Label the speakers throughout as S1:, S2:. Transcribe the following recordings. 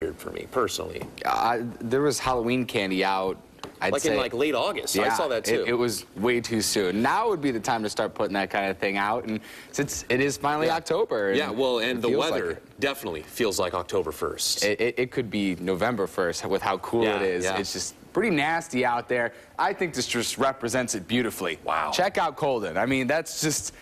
S1: weird for me personally.
S2: There was Halloween candy out. I'd say,
S1: in like late August.
S2: Yeah,
S1: I saw that too.
S2: It was way too soon. Now would be the time to start putting that kind of thing out, and since it is finally October.
S1: Yeah, well, and the weather
S2: like
S1: definitely feels like October 1st.
S2: It could be November 1st with how cool it is.
S1: Yeah.
S2: It's just pretty nasty out there. I think this just represents it beautifully.
S1: Wow.
S2: Check out Colden. I mean, that's just...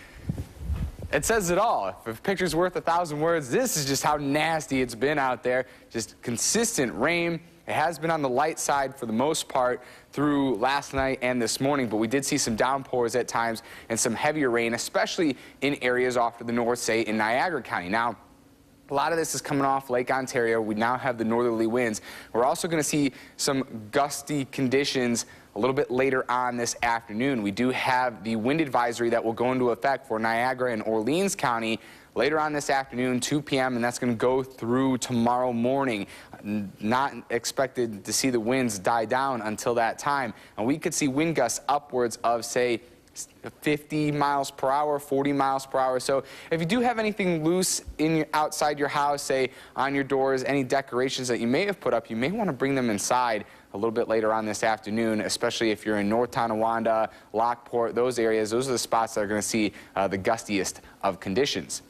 S2: It says it all. If a picture's worth 1,000 words, this is just how nasty it's been out there. Just consistent rain. It has been on the light side for the most part through last night and this morning, but we did see some downpours at times and some heavier rain, especially in areas off to the north, say in Niagara County. Now, a lot of this is coming off Lake Ontario. We now have the northerly winds. We're also going to see some gusty conditions a little bit later on this afternoon. We do have the wind advisory that will go into effect for Niagara and Orleans County later on this afternoon, 2 p.m., and that's going to go through tomorrow morning. Not expected to see the winds die down until that time. And we could see wind gusts upwards of, say, 50 miles per hour, 40 miles per hour. So if you do have anything loose outside your house, say on your doors, any decorations that you may have put up, you may want to bring them inside a little bit later on this afternoon, especially if you're in North Tonawanda, Lockport, those areas. Those are the spots that are going to see the gustiest of conditions.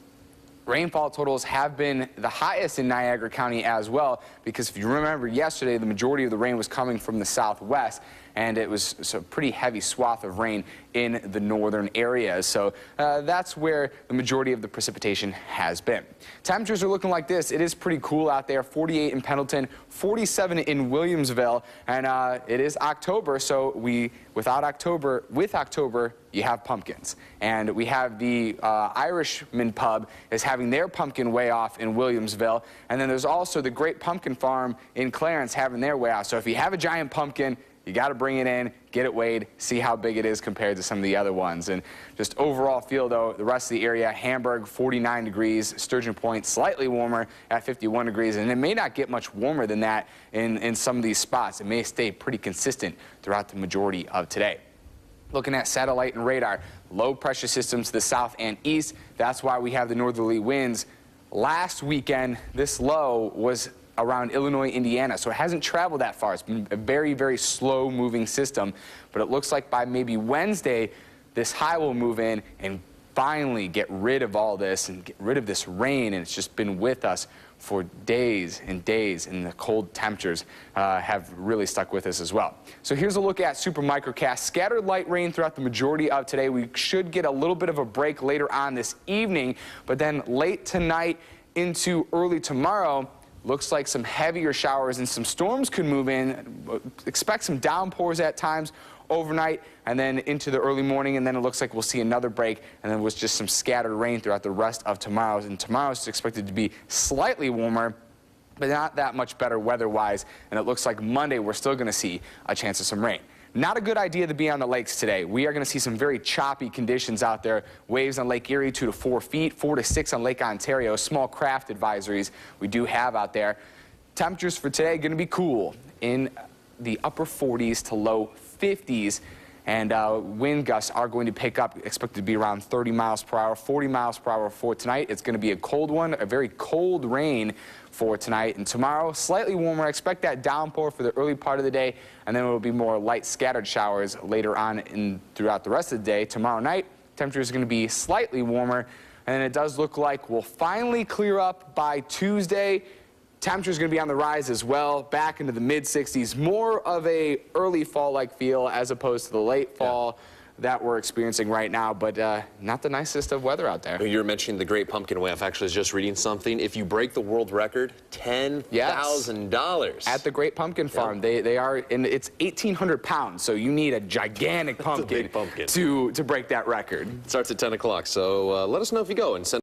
S2: Rainfall totals have been the highest in Niagara County as well, because if you remember yesterday, the majority of the rain was coming from the southwest, and it was a pretty heavy swath of rain in the northern areas. So that's where the majority of the precipitation has been. Temperatures are looking like this. It is pretty cool out there. 48 in Pendleton, 47 in Williamsville, and it is October, so with October, you have pumpkins. And we have the Irishman Pub is having their pumpkin weigh off in Williamsville. And then there's also the Great Pumpkin Farm in Clarence having their weigh off. So if you have a giant pumpkin, you got to bring it in, get it weighed, see how big it is compared to some of the other ones. And just overall feel, though, the rest of the area, Hamburg, 49 degrees, Sturgeon Point, slightly warmer at 51 degrees. And it may not get much warmer than that in some of these spots. It may stay pretty consistent throughout the majority of today. Looking at satellite and radar, low pressure systems to the south and east. That's why we have the northerly winds. Last weekend, this low was around Illinois, Indiana, so it hasn't traveled that far. It's been a very, very slow moving system, but it looks like by maybe Wednesday, this high will move in and finally get rid of all this and get rid of this rain, and it's just been with us for days, and the cold temperatures have really stuck with us as well. So here's a look at super microcast. Scattered light rain throughout the majority of today. We should get a little bit of a break later on this evening, but then late tonight into early tomorrow, looks like some heavier showers and some storms could move in. Expect some downpours at times overnight and then into the early morning, and then it looks like we'll see another break, and then with just some scattered rain throughout the rest of tomorrow. And tomorrow's expected to be slightly warmer, but not that much better weather-wise, and it looks like Monday we're still going to see a chance of some rain. Not a good idea to be on the lakes today. We are going to see some very choppy conditions out there. Waves on Lake Erie 2 to 4 feet, 4 to 6 on Lake Ontario. Small craft advisories we do have out there. Temperatures for today going to be cool in the upper 40s to low 50s. And wind gusts are going to pick up, expected to be around 30 miles per hour, 40 miles per hour for tonight. It's going to be a cold one, a very cold rain for tonight. And tomorrow, slightly warmer. Expect that downpour for the early part of the day, and then it will be more light scattered showers later on throughout the rest of the day. Tomorrow night, temperature is going to be slightly warmer, and it does look like we'll finally clear up by Tuesday. Temperature is going to be on the rise as well, back into the mid-60s. More of a early fall-like feel as opposed to the late fall that we're experiencing right now, but not the nicest of weather out there.
S1: You were mentioning the Great Pumpkin Wave. Actually, I was just reading something. If you break the world record, $10,000.
S2: At the Great Pumpkin Farm. They are, and it's 1,800 pounds, so you need a gigantic pumpkin,
S1: big pumpkin
S2: to break that record.
S1: It starts at 10 o'clock, so let us know if you go and send